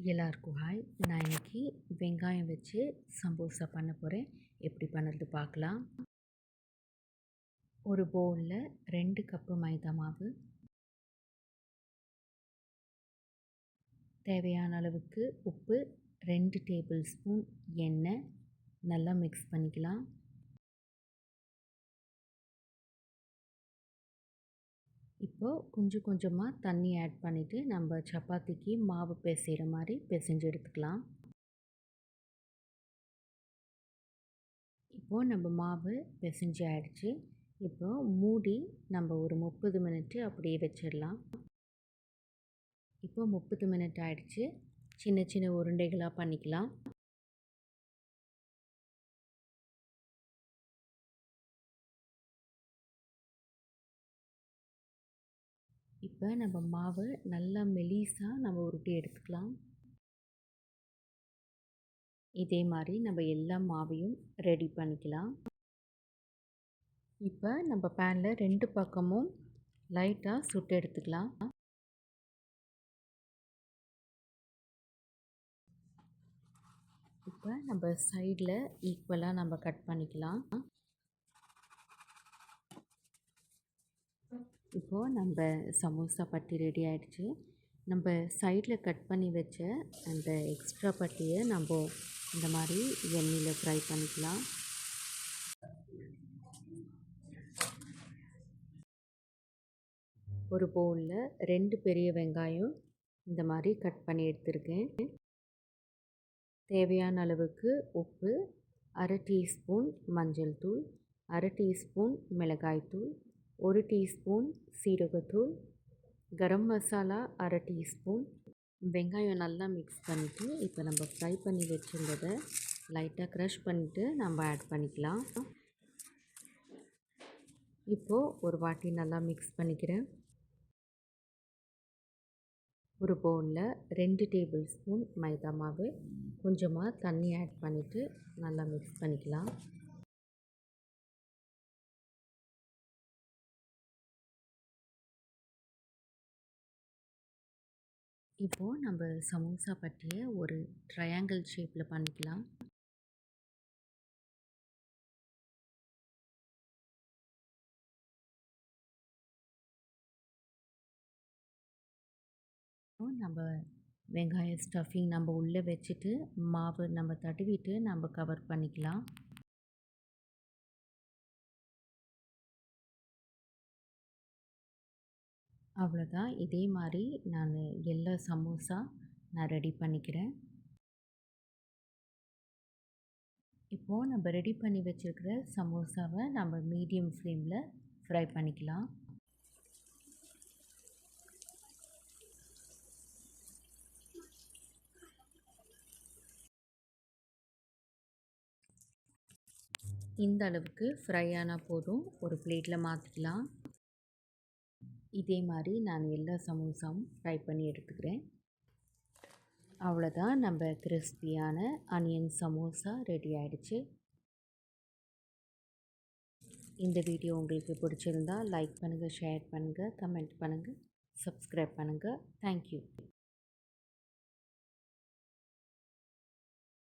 எல்லாருக்கும் ஹாய். நான் இன்றைக்கி வெங்காயம் வச்சு சமோசா பண்ண போகிறேன். எப்படி பண்ணுறது பார்க்கலாம். ஒரு பவுலில் 2 கப்பு மைதா மாவு, தேவையான அளவுக்கு உப்பு, 2 டேபிள் ஸ்பூன் எண்ணெய், நல்லா மிக்ஸ் பண்ணிக்கலாம். இப்போது கொஞ்சம் கொஞ்சமாக தண்ணி ஆட் பண்ணிவிட்டு நம்ம சப்பாத்திக்கு மாவு பிசைகிற மாதிரி பிசைஞ்சு எடுத்துக்கலாம். இப்போது நம்ம மாவு பிசைஞ்சு ஆகிடுச்சு. இப்போது மூடி நம்ம ஒரு 30 மினிட்டு அப்படியே வச்சிடலாம். இப்போது 30 மினிட் ஆகிடுச்சு. சின்ன சின்ன உருண்டைகளாக பண்ணிக்கலாம். இப்போ நம்ம மாவு நல்லா மெலிசாக நம்ம உருட்டி எடுத்துக்கலாம். இதே மாதிரி நம்ம எல்லா மாவையும் ரெடி பண்ணிக்கலாம். இப்போ நம்ம பேனில் 2 பக்கமும் லைட்டாக சுட்டு எடுத்துக்கலாம். இப்போ நம்ம சைடில் ஈக்குவலாக நம்ம கட் பண்ணிக்கலாம். இப்போது நம்ம சமோசா பட்டி ரெடி ஆகிடுச்சு. நம்ம சைடில் கட் பண்ணி வச்ச அந்த எக்ஸ்ட்ரா பட்டியை நம்ம இந்த மாதிரி எண்ணெயில் ஃப்ரை பண்ணிக்கலாம். ஒரு பவுலில் 2 பெரிய வெங்காயம் இந்த மாதிரி கட் பண்ணி எடுத்துருக்கேன். தேவையான அளவுக்கு உப்பு, 1/2 டீஸ்பூன் மஞ்சள் தூள், 1/2 டீஸ்பூன் மிளகாய்த்தூள், 1 டீஸ்பூன் சீரகத்தூள், கரம் மசாலா 1/2 டீஸ்பூன். வெங்காயம் நல்லா மிக்ஸ் பண்ணிவிட்டு இப்போ நம்ம ஃப்ரை பண்ணி வச்சுருந்ததை லைட்டாக க்ரஷ் பண்ணிவிட்டு நம்ம ஆட் பண்ணிக்கலாம். இப்போது ஒரு வாட்டி நல்லா மிக்ஸ் பண்ணிக்கிறேன். ஒரு பவுலில் 2 டேபிள் ஸ்பூன் மைதா மாவு, கொஞ்சமாக தண்ணி ஆட் பண்ணிவிட்டு நல்லா மிக்ஸ் பண்ணிக்கலாம். இப்போது நம்ம சமோசா பட்டியை ஒரு ட்ரையாங்கிள் ஷேப்பில் பண்ணிக்கலாம். நம்ம வெங்காய ஸ்டஃபிங் நம்ம உள்ளே வச்சுட்டு மாவு நம்ம தடவிட்டு நம்ம கவர் பண்ணிக்கலாம். அவ்வளோதான். இதே மாதிரி நான் எல்லா சமோசா நான் ரெடி பண்ணிக்கிறேன். இப்போது நம்ம ரெடி பண்ணி வச்சுருக்கிற சமோசாவை நம்ம மீடியம் ஃப்ளேமில் ஃப்ரை பண்ணிக்கலாம். இந்த அளவுக்கு ஃப்ரை ஆனால் போதும். ஒரு பிளேட்டில் மாற்றிக்கலாம். இதே மாதிரி நான் எல்லா சமோசாவும் ஃப்ரை பண்ணி எடுத்துக்கிறேன். அவ்வளோதான், நம்ம கிறிஸ்பியான ஆனியன் சமோசா ரெடி ஆகிடுச்சு. இந்த வீடியோ உங்களுக்கு பிடிச்சிருந்தால் லைக் பண்ணுங்கள், ஷேர் பண்ணுங்கள், கமெண்ட் பண்ணுங்கள், சப்ஸ்கிரைப் பண்ணுங்கள். தேங்க்யூ.